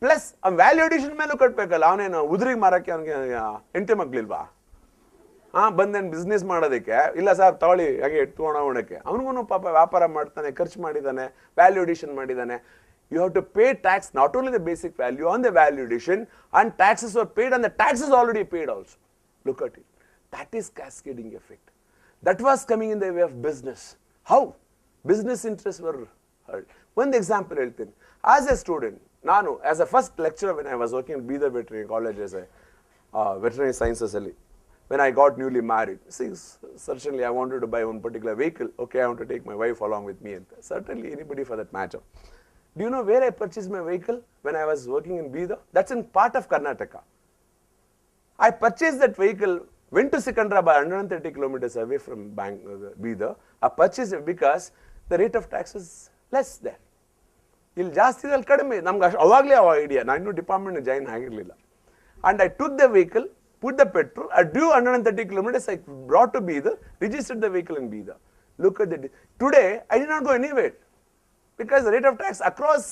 Plus value addition ಮೇಲೂ ಕಟ್ಟಬೇಕಲ್ಲ. ಅವನೇನು ಉದುರಿಗೆ ಮಾರಕ್ಕೆ ಅವನಿಗೆ ಹೆಂಡತಿ ಮಕ್ಳಿಲ್ವಾ? ಬಂದೇನು ಬಿಸ್ನೆಸ್ ಮಾಡೋದಕ್ಕೆ? ಇಲ್ಲ ಸರ್ ತಗೊಳ್ಳಿ ಹಾಗೆ ಎತ್ಕೊಳಕ್ಕೆ. ಅವನಿಗೂ ಪಾಪ ವ್ಯಾಪಾರ ಮಾಡ್ತಾನೆ, ಖರ್ಚು ಮಾಡಿದ್ದಾನೆ, ವ್ಯಾಲ್ಯೂ ಅಡಿಷನ್ ಮಾಡಿದ್ದಾನೆ. You have to pay tax not only the basic value on the value addition, and taxes were paid and the tax is already paid also. Look at it. That is cascading effect. That was coming in the way of business. How? Business interests were hurt. One example ಹೇಳ್ತೀನಿ. As a student, ನಾನು as a first lecturer when I was working in Bidar Veterinary College as a veterinary sciences ಅಲ್ಲಿ, when I got newly married, see, certainly I wanted to buy one particular vehicle. Okay, I want to take my wife along with me. And certainly anybody for that matter. Do you know where I purchased my vehicle when I was working in Bidar? That's in part of Karnataka. I purchased that vehicle, went to Secunderabad, 130 kilometers away from Bidar. I purchased it because the rate of tax is less there. ಇಲ್ಲಿ ಜಾಸ್ತಿ ಇದ್ರಲ್ಲಿ ಕಡಿಮೆ. ನಮ್ಗೆ ಅವಾಗಲೇ idea, ನಾನು ಇನ್ನೂ department join ಆಗಿರಲಿಲ್ಲ. And I took the vehicle, put the petrol, I drove 130 kilometers, I brought to Bidar, registered the vehicle in Bidar. Look at the today, I did not go anywhere. Because the rate of tax across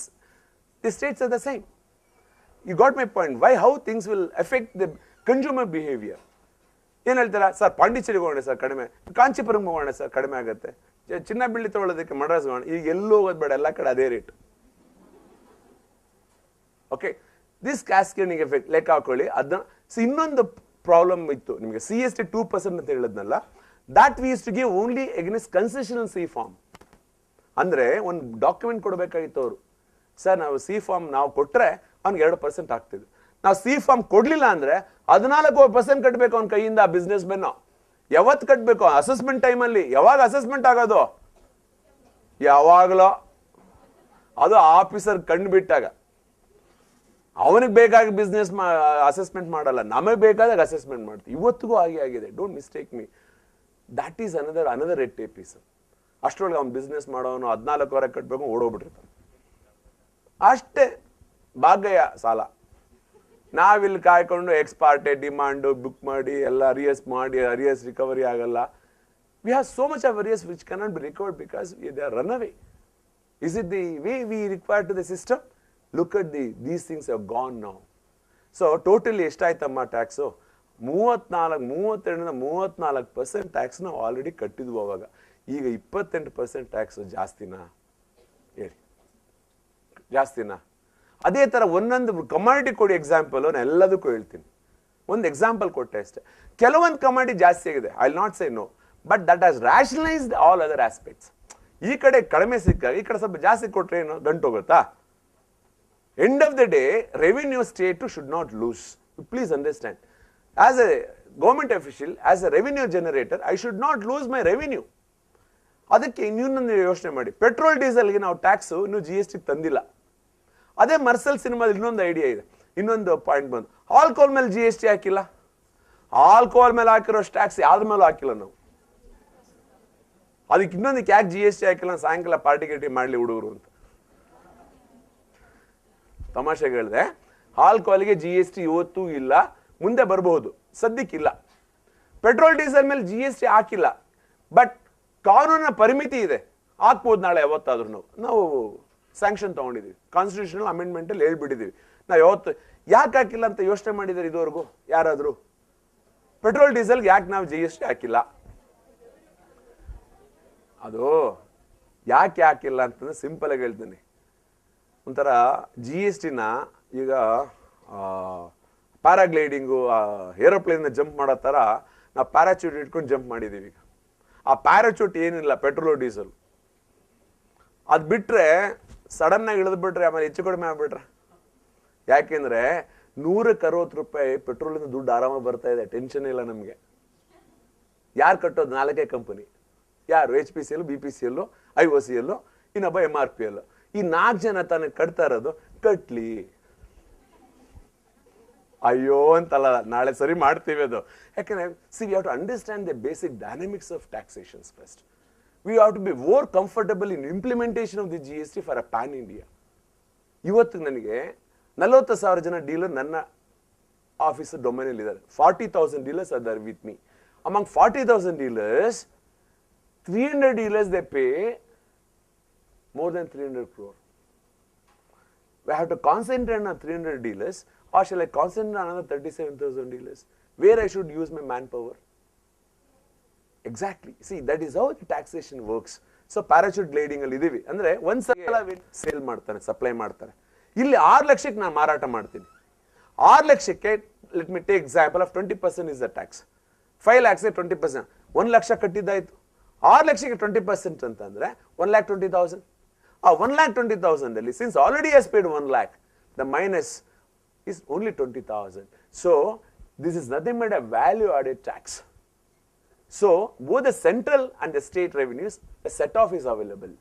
the states are the same. You got my point. Why? How things will affect the consumer behavior. ಏನು ಹೇಳ್ತಾರ sir, ಪಾಂಡಿಚೇರಿಗೆ ಹೋಗೋಣ sir ಕಡಿಮೆ, ಕಾಂಚೀಪುರಂಗೆ ಹೋಗೋಣ sir ಕಡಿಮೆ ಆಗುತ್ತೆ, ಚಿನ್ನ ಬೆಳ್ಳಿ ತಗೊಳ್ಳೋದಕ್ಕೆ ಮಡ್ರಾಸ್ ಹೋಗೋಣ, ಈಗ ಎಲ್ಲೂ ಹೋಗೋದು ಬೇಡ, ಎಲ್ಲ ಕಡೆ ಅದೇ rate. Okay, this cascading effect ಲೆಕ್ಕ ಹಾಕೊಳ್ಳಿ. ಅದನ್ನ ಇನ್ನೊಂದು ಪ್ರಾಬ್ಲಮ್ ಇತ್ತು ನಿಮಗೆ, CST 2% ಅಂತ ಹೇಳಿದ್ನಲ್ಲ, that we used to give only against concessional C form. ಅಂದರೆ ಒಂದು ಡಾಕ್ಯುಮೆಂಟ್ ಕೊಡಬೇಕಾಗಿತ್ತು ಅವರು. ಸರ್ ನಾವು C ಫಾರ್ಮ್ ನಾವು ಕೊಟ್ಟರೆ ಅವ್ನಿಗೆ 2% ಆಗ್ತಿದೆ. ನಾವು C ಫಾರ್ಮ್ ಕೊಡಲಿಲ್ಲ ಅಂದರೆ 14% ಕಟ್ಟಬೇಕು ಅವ್ನ ಕೈಯಿಂದ. ಆ ಬಿಸ್ನೆಸ್ ಮೆನ್ನು ಯಾವತ್ತು ಕಟ್ಟಬೇಕು? ಅಸೆಸ್ಮೆಂಟ್ ಟೈಮಲ್ಲಿ. ಯಾವಾಗ ಅಸೆಸ್ಮೆಂಟ್ ಆಗೋದು? ಯಾವಾಗಲೋ, ಅದು ಆಫೀಸರ್ ಕಣ್ಣು ಬಿಟ್ಟಾಗ. ಅವನಿಗೆ ಬೇಕಾಗಿ ಬಿಸ್ನೆಸ್ ಅಸೆಸ್ಮೆಂಟ್ ಮಾಡಲ್ಲ, ನಮಗೆ ಬೇಕಾದಾಗ ಅಸೆಸ್ಮೆಂಟ್ ಮಾಡ್ತೀವಿ. ಇವತ್ತಿಗೂ ಹಾಗೆ ಆಗಿದೆ. Don't mistake me. That is another red tape piece. ಅಷ್ಟರೊಳಗೆ ಅವ್ನು ಬಿಸ್ನೆಸ್ ಮಾಡೋನು 14 ಕಟ್ಟಬೇಕು, ಓಡೋಗ್ಬಿಟ್ಟಿರ್ತಾನೆ. ಅಷ್ಟೇ ಭಾಗ್ಯ ಸಾಲ. ನಾವಿಲ್ಲಿ ಕಾಯ್ಕೊಂಡು ಎಕ್ಸ್ಪಾರ್ಟೆ ಡಿಮಾಂಡು ಬುಕ್ ಮಾಡಿ ಎಲ್ಲ ಅರಿಯರ್ಸ್ ಮಾಡಿ, ಅರಿಯರ್ಸ್ ರಿಕವರಿ ಆಗಲ್ಲ. We have so much of arrears which cannot be recovered because they are run away. Is it the way we require to the system? Look at these things have gone now. So totally ಎಷ್ಟಾಯ್ತಮ್ಮ tax? 32-34% tax ನಾವು already ಕಟ್ಟಿದ್ವು ಅವಾಗ. ಈಗ 28% tax. ಜಾಸ್ತಿನಾ ಹೇಳಿ? ಜಾಸ್ತಿನಾ? ಅದೇ ಥರ ಒಂದೊಂದು ಕಮಾಡಿಟಿ ಕೊಡಿ ಎಕ್ಸಾಂಪಲ್. ನಾನು ಎಲ್ಲದಕ್ಕೂ ಹೇಳ್ತೀನಿ. ಒಂದು ಎಕ್ಸಾಂಪಲ್ ಕೊಟ್ಟೆ ಅಷ್ಟೇ. ಕೆಲವೊಂದು ಕಮಾಡಿಟಿ ಜಾಸ್ತಿ ಆಗಿದೆ, I will not say no, but that has rationalised all other aspects. ಈ ಕಡೆ ಕಡಿಮೆ ಸಿಕ್ಕಾಗ ಈ ಕಡೆ ಸ್ವಲ್ಪ ಜಾಸ್ತಿ ಕೊಟ್ಟರೆ ಏನು ಗಂಟು ಹೋಗುತ್ತಾ? End of the day revenue state should not lose. Please understand. As A government official, as A revenue generator, I should not lose my revenue. ಅದಕ್ಕೆ ಇನ್ನೊಂದು ಯೋಚನೆ ಮಾಡಿ. ಪೆಟ್ರೋಲ್ ಡೀಸೆಲ್ಗೆ ನಾವು ಟ್ಯಾಕ್ಸು ಇನ್ನೂ GST ತಂದಿಲ್ಲ. ಅದೇ ಮರ್ಸಲ್ ಸಿನಿಮಾದಲ್ಲಿ ಇನ್ನೊಂದು ಐಡಿಯಾ ಇದೆ, ಇನ್ನೊಂದು ಪಾಯಿಂಟ್ ಬಂದು, ಆಲ್ಕೋಹಾಲ್ ಮೇಲೆ GST ಹಾಕಿಲ್ಲ. ಆಲ್ಕೋಹಾಲ್ ಮೇಲೆ ಹಾಕಿರೋಷ್ಟು ಟ್ಯಾಕ್ಸ್ ಯಾವ್ದ್ರ ಮೇಲೂ ಹಾಕಿಲ್ಲ ನಾವು. ಅದಕ್ಕೆ ಇನ್ನೊಂದಕ್ಕೆ ಯಾಕೆ GST ಹಾಕಿಲ್ಲ? ಸಾಯಂಕಾಲ ಪಾರ್ಟಿ ಗಿಟಿ ಮಾಡಲಿ ಹುಡುಗರು ಅಂತ ತಮಾಷೆಗೆ ಹೇಳಿದೆ. ಆಲ್ಕೋಹಾಲ್ಗೆ GST ಇವತ್ತೂ ಇಲ್ಲ, ಮುಂದೆ ಬರಬಹುದು, ಸದ್ಯಕ್ಕಿಲ್ಲ. ಪೆಟ್ರೋಲ್ ಡೀಸೆಲ್ ಮೇಲೆ GST ಹಾಕಿಲ್ಲ, ಬಟ್ ಕಾನೂನಿನ ಪರಿಮಿತಿ ಇದೆ, ಹಾಕ್ಬೋದು ನಾಳೆ ಯಾವತ್ತಾದ್ರೂ. ನಾವು ಸ್ಯಾಂಕ್ಷನ್ ತಗೊಂಡಿದ್ದೀವಿ, ಕಾನ್ಸ್ಟಿಟ್ಯೂಷನಲ್ ಅಮೆಂಡ್ಮೆಂಟಲ್ಲಿ ಹೇಳ್ಬಿಟ್ಟಿದ್ದೀವಿ. ನಾವು ಯಾವತ್ತು ಯಾಕೆ ಹಾಕಿಲ್ಲ ಅಂತ ಯೋಚನೆ ಮಾಡಿದ್ದಾರೆ ಇದುವರೆಗೂ ಯಾರಾದರೂ? ಪೆಟ್ರೋಲ್ ಡೀಸೆಲ್ಗೆ ಯಾಕೆ ನಾವು GST ಹಾಕಿಲ್ಲ? ಅದು ಯಾಕೆ ಹಾಕಿಲ್ಲ ಅಂತಂದ್ರೆ ಸಿಂಪಲ್ ಆಗಿ ಹೇಳ್ತೀನಿ. ಒಂಥರ GSTನ ಈಗ ಪ್ಯಾರಾಗ್ಲೈಡಿಂಗು, ಏರೋಪ್ಲೇನ್ನ ಜಂಪ್ ಮಾಡೋ ಥರ ನಾವು ಪ್ಯಾರಾಚೂಟ್ ಇಟ್ಕೊಂಡು ಜಂಪ್ ಮಾಡಿದ್ದೀವಿ. ಈಗ ಆ ಪ್ಯಾರಾಚೂಟ್ ಏನಿಲ್ಲ, ಪೆಟ್ರೋಲು ಡೀಸೆಲ್. ಅದು ಬಿಟ್ಟರೆ ಸಡನ್ನಾಗಿ ಇಳಿದ್ಬಿಟ್ರೆ ಆಮೇಲೆ ಹೆಚ್ಚು ಕಡಿಮೆ ಆಗ್ಬಿಟ್ರೆ. ಯಾಕೆಂದರೆ 160 ರೂಪಾಯಿ ಪೆಟ್ರೋಲಿಂದ ದುಡ್ಡು ಆರಾಮಾಗಿ ಬರ್ತಾ ಇದೆ, ಟೆನ್ಷನ್ ಇಲ್ಲ ನಮಗೆ. ಯಾರು ಕಟ್ಟೋದು? 4 ಕಂಪನಿ. ಯಾರು? HPCL, BPCL, IOCL, ಇನ್ನೊಬ್ಬ MRPL. ಈ 4 ಜನ ತಾನೇ ಕಟ್ತಾ ಇರೋದು. ಕಟ್ಲಿ, ಅಯ್ಯೋ ಅಂತಲ್ಲ, ನಾಳೆ ಸರಿ ಮಾಡ್ತೀವಿ ಅದು. ಯಾಕಂದ್ರೆ see we have to understand the basic dynamics of taxations first. We have to be more comfortable in implementation of the GST for a pan India. ಇವತ್ತು ನನಗೆ 40,000 ಜನ ಡೀಲರ್ ನನ್ನ ಆಫೀಸ್ ಡೊಮೈನಲ್ಲಿ ಇದ್ದಾರೆ. 40,000 dealers are there with me. Among 40,000 dealers, 300 dealers they pay more than 300 crore. I have to concentrate on 300 dealers, or shall I concentrate on another 37,000 dealers? Where I should use my manpower? Exactly. See, that is how the taxation works. So parachute gliding ಅಲ್ಲಿ ಇದೀವಿ ಅಂದ್ರೆ ಒಂದು ಸಲ sale ಮಾಡ್ತಾರೆ, supply ಮಾಡ್ತಾರೆ. ಇಲ್ಲಿ 6 ಲಕ್ಷಕ್ಕೆ ನಾನು ಮಾರಾಟ ಮಾಡ್ತೀನಿ. 6 ಲಕ್ಷಕ್ಕೆ let me take example of 20% is the tax. 5 lakhs 20%. 1 lakh ಕಟ್ಟಿದ್ದಾಯ್ತು. 6 ಲಕ್ಷಕ್ಕೆ 20% ಅಂತಂದ್ರೆ 1,20,000. ಆ 1,20,000 ಅಲ್ಲಿ since already has paid 1 lakh, the minus is only 20,000. So this is nothing but a value added tax. So both the central and the state revenues, a set off is available.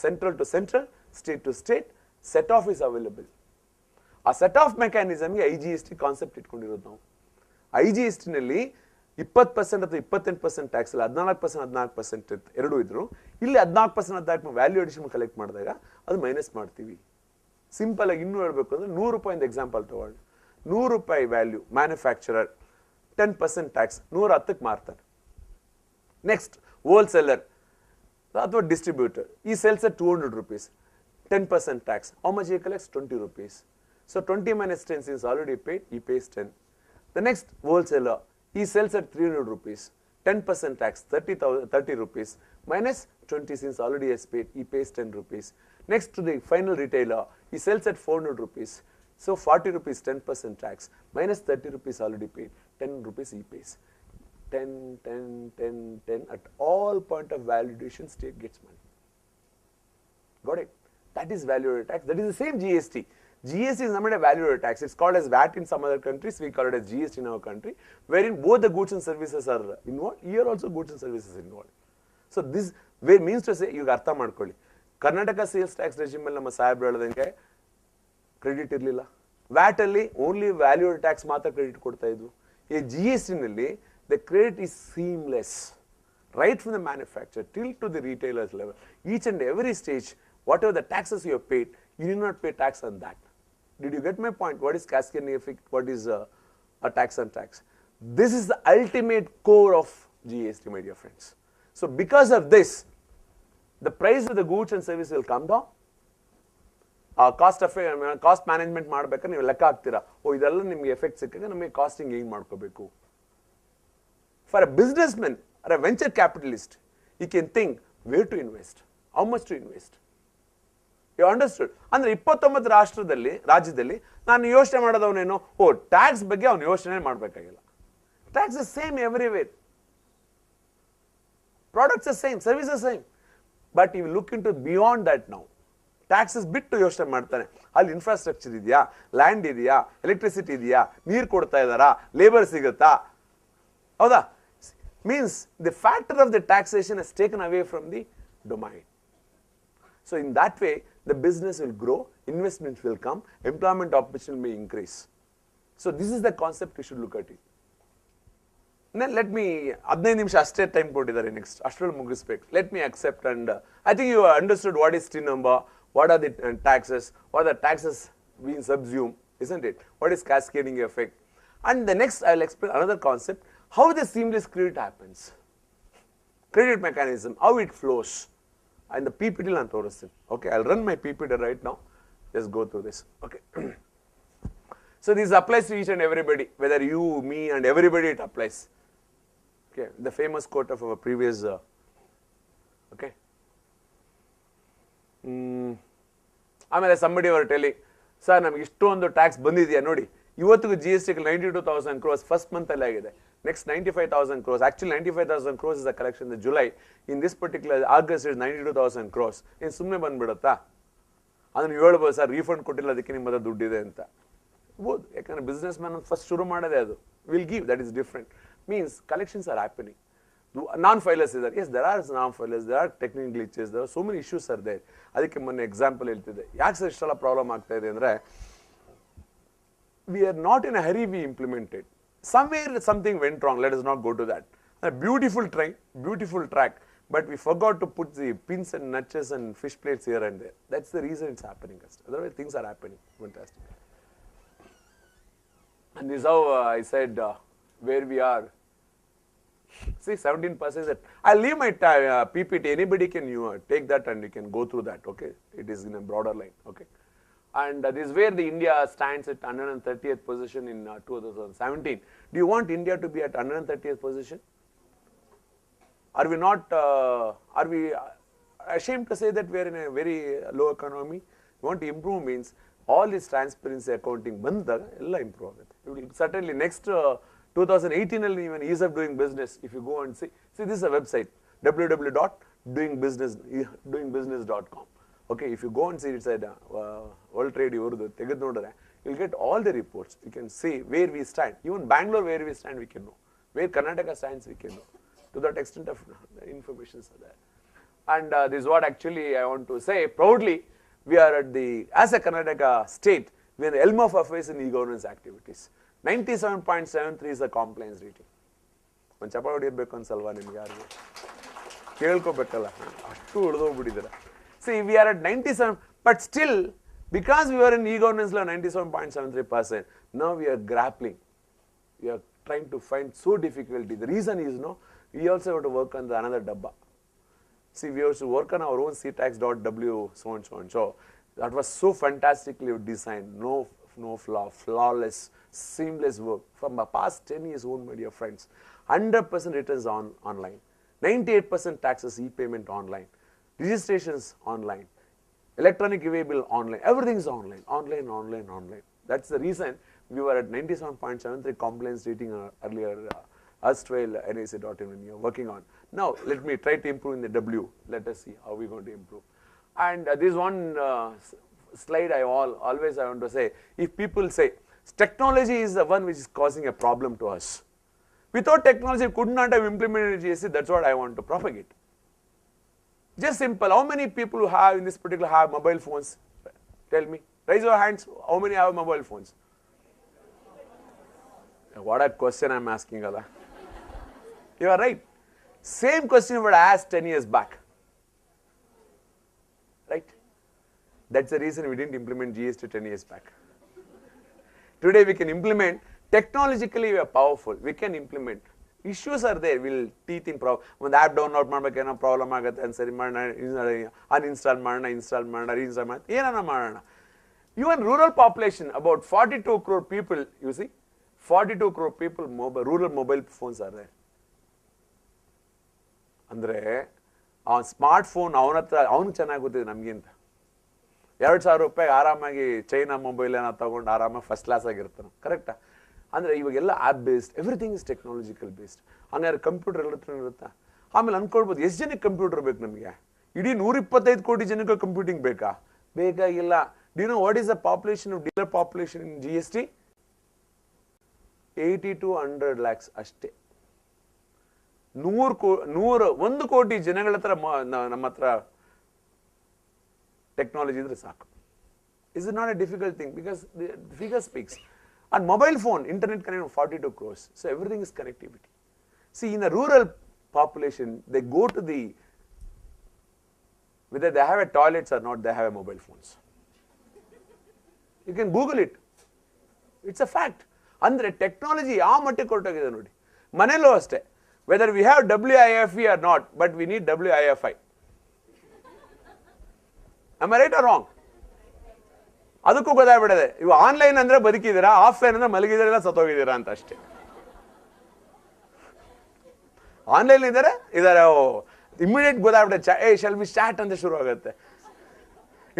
Central to central, state to state, set off is available. A set off mechanism ಗೆ IGST concept ಇಟ್ಕೊಂಡಿರೋದು ನಾವು. IGST ನಲ್ಲಿ 20% ಅಥವಾ 28% tax ಅಲ್ಲ, 14% ಎರಡೂ ಇದ್ರು. ಇಲ್ಲಿ 14% value addition collect ಮಾಡಿದಾಗ ಅದು ಮೈನಸ್ ಮಾಡ್ತೀವಿ. ಸಿಂಪಲ್ ಆಗಿ ಇನ್ನೂ ಹೇಳಬೇಕು ಅಂದ್ರೆ 100 ರೂಪಾಯಿಂದ ಎಕ್ಸಾಂಪಲ್ ತಗೊಳ್ಳಿ. 100 ರೂಪಾಯಿ ವ್ಯಾಲ್ಯೂ ಮ್ಯಾನುಫ್ಯಾಕ್ಚರರ್ 10% ಟ್ಯಾಕ್ಸ್ 110ಕ್ಕೆ ಮಾರ್ತಾನೆ. ನೆಕ್ಸ್ಟ್ ಹೋಲ್ಸೇಲರ್ ಅಥವಾ ಡಿಸ್ಟ್ರಿಬ್ಯೂಟರ್ ಈ sales at 200 rupees, 10% tax. How much he collects? 20 rupees. So 20 minus 10 since already paid, he pays 10. The next wholesaler, he sells at 300 rupees, 10% tax, 30 rupees, minus 20 since already has paid, he pays 10 rupees. Next to the final retailer, he sells at 400 rupees. So 40 rupees, 10% tax, minus 30 rupees already paid, 10 rupees he pays. 10, 10, 10, 10, at all point of valuation, state gets money. Got it? That is value-added tax. That is the same GST. GST is not a value-added tax. It's called as VAT in some other countries. We call it as GST in our country, wherein both the goods and services are involved. Here also goods and services are involved. So this means to say, you ಅರ್ಥ ಮಾಡ್ಕೊಳ್ಳಿ. Karnataka sales tax regime ಅಲ್ಲಿ ನಮ್ಮ ಸಾಹೇಬ್ರು ಹೇಳದಂಗೆ credit ಇರಲಿಲ್ಲ. Watt ಅಲ್ಲಿ only value tax ಮಾತ್ರ credit ಕೊಡ್ತಾ ಇದ್ವು. ಈ GST ನಲ್ಲಿ the credit is seamless, right from the manufacturer till to the retailer's level. Each and every stage, whatever the taxes you have paid, you do not pay tax on that. Did you get my point? What is cascading effect? What is a tax on tax? This is the ultimate core of GST, my dear friends. So because of this, the price of the goods and services will come down. Cost management ಮಾಡ್ಬೇಕಾದ್ರೆ ನೀವು ಲೆಕ್ಕ ಹಾಕ್ತೀರಾ, ಇದೆಲ್ಲ ನಿಮಗೆ effect ಸಿಕ್ಕಾಗ ನಮಗೆ casting ಹೆಂಗ್ ಮಾಡ್ಕೋಬೇಕು. For a businessman or a venture capitalist, he can think where to invest, how much to invest. You understood? ಅಂದ್ರೆ 29 ರಾಜ್ಯದಲ್ಲಿ ನಾನು ಯೋಚನೆ ಮಾಡೋದವನೇನು, ಟ್ಯಾಕ್ಸ್ ಬಗ್ಗೆ ಅವನು ಯೋಚನೆ ಮಾಡಬೇಕಾಗಿಲ್ಲ. Tax is same everywhere, products is same, services same. But you look into beyond that now. Taxes ಬಿಟ್ಟು ಯೋಚನೆ ಮಾಡ್ತಾನೆ, ಅಲ್ಲಿ ಇನ್ಫ್ರಾಸ್ಟ್ರಕ್ಚರ್ ಇದೆಯಾ, ಲ್ಯಾಂಡ್ ಇದೆಯಾ, ಎಲೆಕ್ಟ್ರಿಸಿಟಿ ಇದೆಯಾ, ನೀರು ಕೊಡ್ತಾ ಇದ್ದಾರಾ, ಲೇಬರ್ ಸಿಗುತ್ತಾ, ಹೌದಾ? Means the factor of the taxation is taken away from the domain. So in that way, the business will grow, investments will come, employment opportunity may increase. So this is the concept we should look at it. Then let me 15 ನಿಮಿಷ ಅಷ್ಟೇ time ಕೊಟ್ಟಿದ್ದಾರೆ, next ಅಷ್ಟರಲ್ಲಿ ಮುಗಿಸ್ಬೇಕು. Let me accept, and I think you understood what is T number, what are the taxes, what are the taxes being subsumed, isn't it? What is cascading effect? And the next I will explain another concept, how the seamless credit happens, credit mechanism, how it flows, and the PPT ನಾನು ತೋರಿಸ್ತೀನಿ. Okay, I'll run my PPT right now. Just go through this. Okay. So this applies to each and everybody, whether you, me, and everybody it applies. Okay, the famous quote of our previous. Okay. ಆಮೇಲೆ somebody were telling, sir ನಮಗೆ ಇಷ್ಟೊಂದು tax ಬಂದಿದೆಯಾ ನೋಡಿ, ಇವತ್ತಿಗೂ GST 92,000 crores first month ಅಲ್ಲಿ ಆಗಿದೆ. Next 95,000 crores. Actually 95,000 crores is the collection in July. In this particular August is 92,000 crores. In ಸುಮ್ಮನೆ ಬಂದ್ಬಿಡುತ್ತಾ? ಅದನ್ನ ನೀವು ಹೇಳ್ಬೋದು, ಸರ್ ರೀಫಂಡ್ ಕೊಟ್ಟಿಲ್ಲ ಅದಕ್ಕೆ ನಿಮ್ಮ ಹತ್ರ ದುಡ್ಡಿದೆ ಅಂತ. ಬೋದು, ಯಾಕಂದ್ರೆ ಬಿಸ್ನೆಸ್ ಮ್ಯಾನ್ ಫಸ್ಟ್ ಶುರು ಮಾಡೋದೇ ಅದು. Will give, that is different. Means collections are happening. Non filers ಇದ್ದಾರೆ. Yes, there are non filers, there are technical glitches, there are so many issues are there. ಅದಕ್ಕೆ ಮೊನ್ನೆ ಎಕ್ಸಾಂಪಲ್ ಹೇಳ್ತಿದ್ದೆ. ಯಾಕೆ sir ಇಷ್ಟೆಲ್ಲ problem ಆಗ್ತಾ ಇದೆ ಅಂದ್ರೆ, we are not in a hurry, we implemented. Somewhere something went wrong, let us not go to that. A beautiful track, but we forgot to put the pins and notches and fish plates here and there. That's the reason it's happening. Otherwise things are happening. Fantastic. And this is how I said where we are. See, 17%. I'll leave my PPT. Anybody can take that and you can go through that. Okay, it is in a broader line. Okay. And this is where the India stands at 130th position in 2017. Do you want India to be at 130th position? Are we not, are we ashamed to say that we are in a very low economy? We want to improve means all this transparency accounting bandaga ella improve agutte. It will certainly next 2018 alli even ease of doing business, if you go and see this is a website www.doingbusiness.com. Okay, if you go and see it said World Trade Ivrdu tegadu nodare, you'll get all the reports. You can see where we stand. Even Bangalore where we stand we can know. Where Karnataka stands we can know. To that extent of the information are there. And this is what actually I want to say proudly. We are at the, as a Karnataka state, we are the helm of affairs in e-governance activities. 97.73 is the compliance rating. One chapadi irbeku ansalva nimage yaರಿಗೆ kelkobekkalla ashtu ulidogbididara. See, we are at 97, but still, because we were in e-governance 97.73%, now we are grappling. We are trying to find so difficulty. The reason is, we also have to work on the another dabba. See, we have to work on our own ctax.w, so and so and so. That was so fantastically designed. No flaw, flawless, seamless work. From the past 10 years own, my dear friends, 100% returns online, 98% taxes e-payment online, registrations online, electronic e-bill online, everything is online. That's the reason we were at 97.73 compliance rating earlier, erstwhile NIC.in when you are working on. Now, let me try to improve in the W. Let us see how we are going to improve. And this one slide I always want to say, if people say, technology is the one which is causing a problem to us. Without technology, we could not have implemented GST, that's what I want to propagate. Just simple. How many people who have in this particular have mobile phones? Tell me. Raise your hands. How many have mobile phones? What a question I'm asking, Allah. You are right. Same question would asked 10 years back. Right? That's the reason we didn't implement GST 10 years back. Today we can implement. Technologically we are powerful. We can implement. Issues are there. We'll teeth in problem. When the app download ಮಾಡಬೇಕೇನೋ problem ಆಗುತ್ತೆ and ಸರಿ ಮಾಡೋಣ uninstall ಮಾಡೋಣ install ಮಾಡೋಣ reinstall ಮಾಡೋಣ ಏನನ್ನ ಮಾಡೋಣ. Even rural population, about 42 crore people, you see, 42 crore people, rural mobile phones are there. ಅಂದ್ರೆ ಆ ಸ್ಮಾರ್ಟ್ ಫೋನ್ ಅವನ ಹತ್ರ ಅವನು ಚೆನ್ನಾಗಿ ಗೊತ್ತಿದೆ ನಮಗಿಂತ. 2,000 ರೂಪಾಯಿ ಆರಾಮಾಗಿ ಚೈನಾ ಮೊಬೈಲ್ ಏನೋ ತಗೊಂಡು ಆರಾಮಾಗಿ ಫಸ್ಟ್ ಕ್ಲಾಸ್ ಆಗಿರ್ತಾನೆ. ಕರೆಕ್ಟಾ? ಅಂದರೆ ಇವಾಗೆಲ್ಲ app based, everything is technological based. ಹಂಗಾರೆ ಕಂಪ್ಯೂಟರ್ ಎಲ್ಲ ಹತ್ರ ಇರುತ್ತಾ? ಆಮೇಲೆ ಅನ್ಕೊಳ್ಬೋದು ಎಷ್ಟು ಜನಕ್ಕೆ ಕಂಪ್ಯೂಟರ್ ಬೇಕು ನಮಗೆ? ಇಡೀ 125 ಕೋಟಿ ಜನಕ್ಕೆ ಕಂಪ್ಯೂಟಿಂಗ್ ಬೇಕಾ? ಬೇಕಾಗಿಲ್ಲ. Do you know what is the population of dealer population in GST? 80 to 100 lakhs ಅಷ್ಟೇ. 1 ಕೋಟಿ ಜನಗಳ ಹತ್ರ ನಮ್ಮ ಹತ್ರ ಟೆಕ್ನಾಲಜಿ ಇದ್ರೆ ಸಾಕು. Is it not a difficult thing? Because the figure speaks. And mobile phone, internet connection 42 crores. So everything is connectivity. See, in a rural population, they go to the, whether they have a toilets or not, they have a mobile phones. You can Google it. It's a fact. Andre technology ಯಾವ ಮಟ್ಟಿಗೆ ಕೊಟ್ಟೋಗಿದೆ ನೋಡಿ. ಮನೆಯಲ್ಲೂ ಅಷ್ಟೇ. Whether we have WIFE or not, but we need WIFI. Am I right or wrong? ಅದಕ್ಕೂ ಗೊತ್ತಾಗ್ಬಿಡದೆ. ಇವು online ಅಂದ್ರೆ ಬದುಕಿದ್ದೀರಾ, offline ಅಂದ್ರೆ ಮಲಗಿದ್ದೀರಾ, ಸತ್ತೋಗಿದ್ದೀರಾ ಅಂತ ಅಷ್ಟೇ. ಆನ್ಲೈನ್ ಇದ್ದಾರೆ ಇಮಿಡಿಯೇಟ್ ಗೊತ್ತಾಗ್ಬಿಡುತ್ತೆ. ಶಾಲ್ ವಿ ಚಾಟ್ ಅಂತ ಶುರು ಆಗುತ್ತೆ.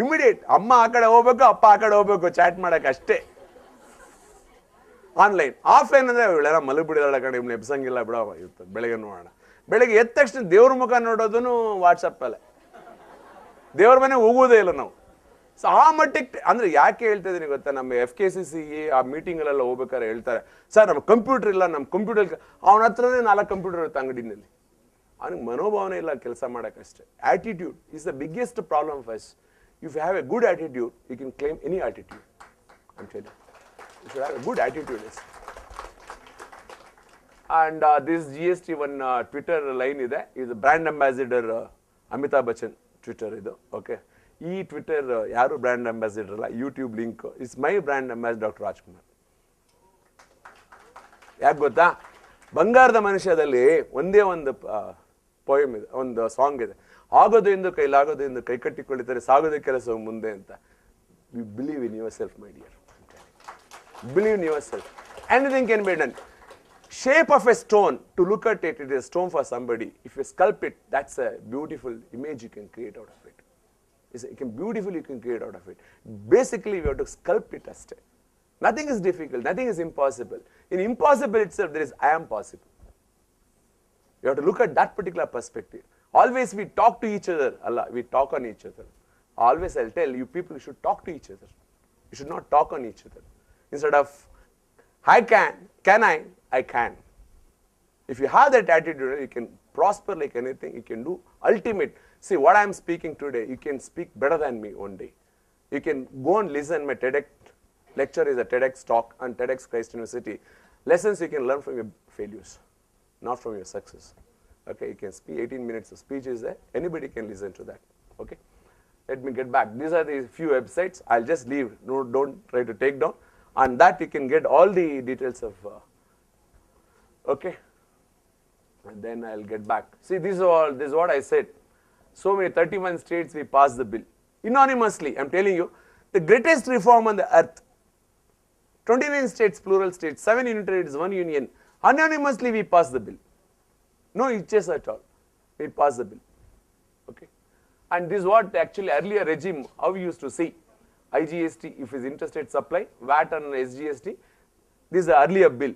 ಇಮಿಡಿಯೇಟ್ ಅಮ್ಮ ಆ ಕಡೆ ಹೋಗ್ಬೇಕು, ಅಪ್ಪ ಆ ಕಡೆ ಹೋಗ್ಬೇಕು ಚಾಟ್ ಮಾಡಕ್ಕೆ ಅಷ್ಟೇ. ಆನ್ಲೈನ್. ಆಫ್ಲೈನ್ ಅಂದ್ರೆ ಇವಳೆಲ್ಲ ಮಲಗಿಬಿಡಿದಾಳ ಕಡೆ ಇವ್ನ ಎಬ್ಸಂಗಿಲ್ಲ ಬಿಡೋ ಇರ್ತದೆ. ಬೆಳಗ್ಗೆ ನೋಡೋಣ. ಬೆಳಗ್ಗೆ ಎದ್ದ ತಕ್ಷಣ ದೇವ್ರ ಮುಖ ನೋಡೋದನ್ನು ವಾಟ್ಸಪ್ಪಲ್ಲೇ. ದೇವ್ರ ಮನೆ ಹೋಗೋದೇ ಇಲ್ಲ ನಾವು. ಸೊ ಆ ಮಟ್ಟಿಗೆ ಅಂದ್ರೆ ಯಾಕೆ ಹೇಳ್ತಾ ಇದೀನಿ ಗೊತ್ತಾ? ನಮ್ಮ FKCC ಆ ಮೀಟಿಂಗಲ್ಲೆಲ್ಲ ಹೋಗ್ಬೇಕಾದ್ರೆ ಹೇಳ್ತಾರೆ, ಸರ್ ನಮ್ಮ ಕಂಪ್ಯೂಟರ್ ಇಲ್ಲ, ನಮ್ಮ ಕಂಪ್ಯೂಟರ್ ಅವನ ಹತ್ರನೇ 4 ಕಂಪ್ಯೂಟರ್ ಇರುತ್ತೆ ಅಂಗಡಿನಲ್ಲಿ. ಅವನಿಗೆ ಮನೋಭಾವನೆ ಇಲ್ಲ ಕೆಲಸ ಮಾಡೋಕ್ಕಷ್ಟೇ. Attitude is the biggest problem of us. If you have a good attitude you can claim any attitude. I tell you, you should have a good attitude. And this GST one Twitter line ಇದೆ. ಇದು brand ambassador Amitabh Bachchan Twitter ಇದು. Okay, ಈ Twitter ಯಾರು brand ambassador ಅಲ್ಲ, YouTube link. It's my brand ambassador doctor Rajkumar. ಯಾಕೆ ಗೊತ್ತಾ? ಬಂಗಾರದ ಮನುಷ್ಯದಲ್ಲಿ ಒಂದೇ ಒಂದು ಪೋಯಮ್ ಇದೆ, ಒಂದು ಸಾಂಗ್ ಇದೆ. ಆಗೋದು ಎಂದು ಕೈಲಾಗೋದು ಎಂದು ಕೈ ಕಟ್ಟಿಕೊಳ್ಳುತ್ತಾರೆ, ಸಾಗೋದು ಕೆಲಸ ಮುಂದೆ ಅಂತ. You believe in yourself, my dear. Okay. Believe in yourself. Anything can be done. Shape of a stone, to look at it, it is a stone for somebody. If you sculpt it, that's a beautiful image you can create out of it. Beautifully you can create out of it. Basically, we have to sculpt it as a. Nothing is difficult, nothing is impossible. In impossible itself, there is I am possible. You have to look at that particular perspective. Always we talk to each other, Allah, we talk on each other. Always I'll tell you people, you should talk to each other. You should not talk on each other. Instead of, I can I can. If you have that attitude, you can prosper like anything, you can do ultimate. See, what I am speaking today, you can speak better than me one day. You can go and listen. My TEDx lecture is a TEDx talk on TEDx Christ University. Lessons you can learn from your failures, not from your success. Okay, you can speak 18 minutes of speech is there. Anybody can listen to that. Okay, let me get back. These are the few websites. I'll just leave. No, don't try to take down. On that you can get all the details of. Okay, and then I'll get back. See, this is what I said. So many 31 states we passed the bill unanimously. I'm telling you, the greatest reform on the earth. 29 states, plural states, 7 union territories, 1 union. Unanimously we passed the bill. No hitches at all. We passed the bill. Okay, and this is what actually earlier regime how we used to see. IGST if is interstate supply, VAT and SGST. This is the earlier bill.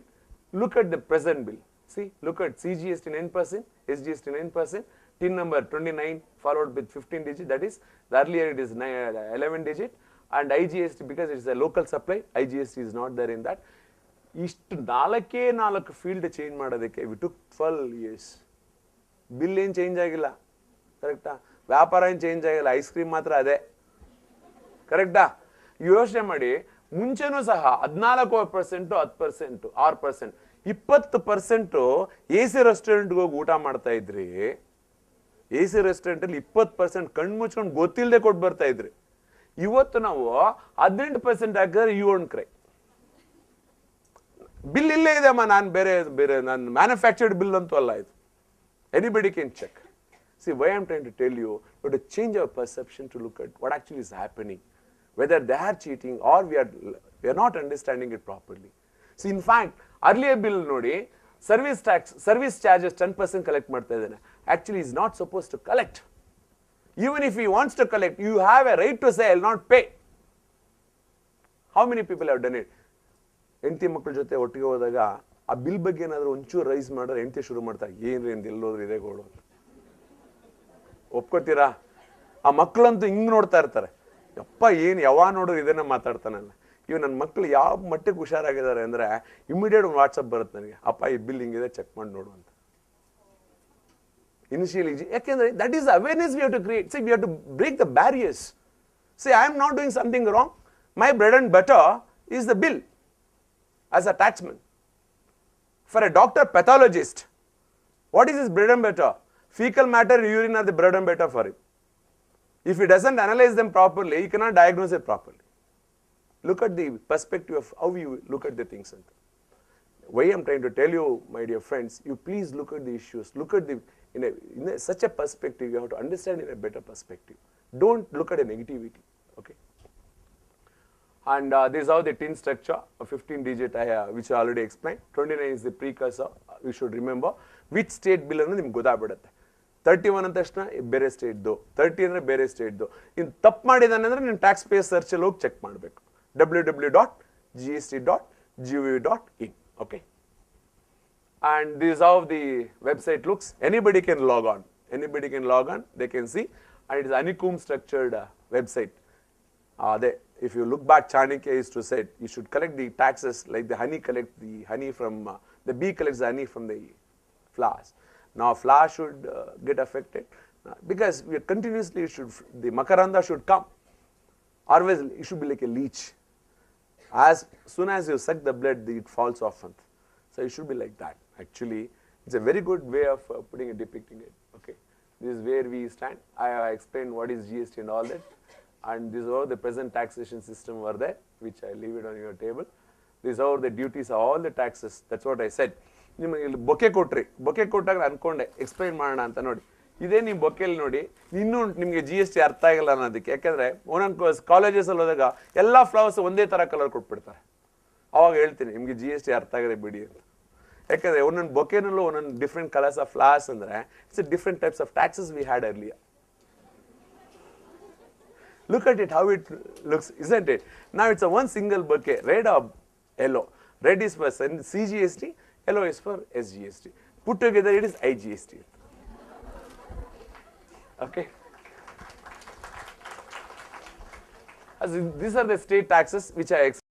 Look at the present bill. See, look at CGST 9%, SGST 9%, TIN number 29 followed with 15 digit, that is, the earlier it is 11 digit, and IGST because it is a local supply, IGST is not there in that. Ishtu 4 field change madadike, we took 12 years. Bill ಏನು change ಆಗಿಲ್ಲ, ಕರೆಕ್ಟಾ? ವ್ಯಾಪಾರ ಏನು change ಆಗಿಲ್ಲ, ice cream ಮಾತ್ರ ಅದೇ, ಕರೆಕ್ಟಾ? ಯೋಚನೆ ಮಾಡಿ, ಮುಂಚೆನೂ ಸಹ 14% 10% 6%, 20% AC ರೆಸ್ಟೋರೆಂಟ್ಗೆ ಹೋಗಿ ಊಟ ಮಾಡ್ತಾ ಇದ್ರಿ. AC ರೆಸ್ಟೋರೆಂಟ್ ಅಲ್ಲಿ 20% ಕಣ್ಣು ಮುಚ್ಕೊಂಡು ಗೊತ್ತಿಲ್ಲದೆ ಕೊಟ್ಟು ಬರ್ತಾ ಇದ್ರಿ. ಇವತ್ತು ನಾವು 18% ಹಾಕಿದ್ರೆ ಯು ವೋಂಟ್ ಕ್ರೈ. ಬಿಲ್ ಇಲ್ಲೇ ಇದೆ ಅಮ್ಮ, ನಾನು ಬೇರೆ ನಾನು ಮ್ಯಾನುಫ್ಯಾಕ್ಚರ್ಡ್ ಬಿಲ್ ಅಂತೂ ಅಲ್ಲ ಇದು. Anybody can check. See, why I'm trying to tell you, we have to change our perception to look at what actually is happening. Whether they are cheating or we are not understanding it properly. See, in fact, earlier bill nodi, service charges 10% collect ಮಾಡ್ತಾ ಇದ್ದಾನೆ. Actually, is not supposed to collect. Even if he wants to collect, you have a right to say, I'll not pay. How many people have done it? ಹೆಂಡತಿ ಮಕ್ಕಳ ಜೊತೆ ಒಟ್ಟಿಗೆ ಹೋದಾಗ ಆ bill ಬಗ್ಗೆ ಏನಾದರೂ ಒಂಚೂರು ರೈಸ್ ಮಾಡಿದ್ರೆ ಹೆಂಡತಿ ಶುರು ಮಾಡ್ತಾರೆ, ಏನ್ರಿ ಅಂತ ಎಲ್ಲೋದ್ರು ಇದೇ ಗೋಳು ಅಂತ. ಒಪ್ಕೋತೀರಾ? ಆ ಮಕ್ಕಳಂತೂ ಹಿಂಗೆ ನೋಡ್ತಾ ಇರ್ತಾರೆ, ಯಪ್ಪ ಏನು ಯಾವ ನೋಡಿದ್ರು ಇದನ್ನ ಮಾತಾಡ್ತಾನಲ್ಲ. ಇವ್ ನನ್ನ ಮಕ್ಕಳು ಯಾವ ಮಟ್ಟಿಗೆ ಹುಷಾರಾಗಿದ್ದಾರೆ ಅಂದರೆ ಇಮಿಡಿಯೇಟ್ ವಾಟ್ಸಪ್ ಬರುತ್ತೆ ನನಗೆ, ಅಪ್ಪ ಈ ಬಿಲ್ ಹಿಂಗಿದೆ ಚೆಕ್ ಮಾಡಿ ನೋಡು ಅಂತ. Initially, ಯಾಕೆಂದ್ರೆ that is the awareness we have to create. See, we have to break the barriers. See, I am not doing something wrong. My bread and butter is the bill as a taxman. For a doctor pathologist, what is his bread and butter? Fecal matter, urine are the bread and butter for him. If he doesn't analyze them properly, he cannot diagnose it properly. Look at the perspective of how you look at the things. Why I am trying to tell you, my dear friends, you please look at the issues, look at the in such a perspective, you have to understand in a better perspective. Don't look at a negativity, okay? And this is how the TIN structure, a 15 digit, which I already explained. 29 is the precursor, we should remember. Which state bill ಅನ್ನೋದು ನಿಮ್ಗೆ ಗೊತ್ತಾಗ್ಬಿಡುತ್ತೆ. 31 ಅಂದ ತಕ್ಷಣ ಬೇರೆ ಸ್ಟೇಟ್ದು, 30 ಅಂದರೆ ಬೇರೆ ಸ್ಟೇಟ್ದು. ಇನ್ನು ತಪ್ಪು ಮಾಡಿದಾನೆ ಅಂದರೆ ನೀವು ಟ್ಯಾಕ್ಸ್ ಪೇ ಸರ್ಚಲ್ಲಿ ಹೋಗಿ ಚೆಕ್ ಮಾಡಬೇಕು. www.gst.gov.in, okay? And this is how the website looks. Anybody can log on. Anybody can log on. They can see. And it is honeycomb structured website. If you look back, Chanakya used to say, you should collect the taxes like the honey collects the honey from, the bee collects the honey from the flowers. Now flowers should get affected because we are continuously the makaranda should come. Always it should be like a leech. As soon as you suck the blood, it falls off. So it should be like that. Actually, it's a very good way of depicting it. Okay, this is where we stand. I explained what is GST and all that, and this is how the present taxation system were there, which I leave it on your table. This is how the duties are, all the taxes. That's what I said. ನಿಮಗೆ ಇಲ್ಲಿ bouquet ಕೊಟ್ರಿ, bouquet ಕೊಟ್ಟಾಗ ಅನ್ಕೊಂಡೆ explain ಮಾಡೋಣ ಅಂತ. ನೋಡಿ, ಇದೇ ನೀವು ಬೊಕ್ಕೆಯಲ್ಲಿ ನೋಡಿ, ಇನ್ನೂ ನಿಮಗೆ GST ಅರ್ಥ ಆಗಿಲ್ಲ ಅನ್ನೋದಕ್ಕೆ. ಯಾಕಂದ್ರೆ ಒಂದೊಂದು ಕಾಲೇಜಸಲ್ಲಿ ಹೋದಾಗ ಎಲ್ಲ ಫ್ಲವರ್ಸ್ ಒಂದೇ ತರ ಕಲರ್ ಕೊಟ್ಬಿಡ್ತಾರೆ. ಅವಾಗ ಹೇಳ್ತೀನಿ ನಿಮ್ಗೆ GST ಅರ್ಥ ಆಗದೆ ಬಿಡಿ ಅಂತ. ಯಾಕಂದ್ರೆ ಒಂದೊಂದು ಬೊಕೆನಲ್ಲೂ ಒಂದೊಂದು ಡಿಫ್ರೆಂಟ್ ಕಲರ್ಸ್ ಆಫ್ ಫ್ಲವರ್ಸ್ ಅಂದ್ರೆ it's different types of taxes we had earlier. Look at it, how it looks, isn't it? Now it's a one single bouquet, red or yellow. Red is for CGST, yellow is for SGST. Put together it is IGST. Okay? As these are the state taxes which I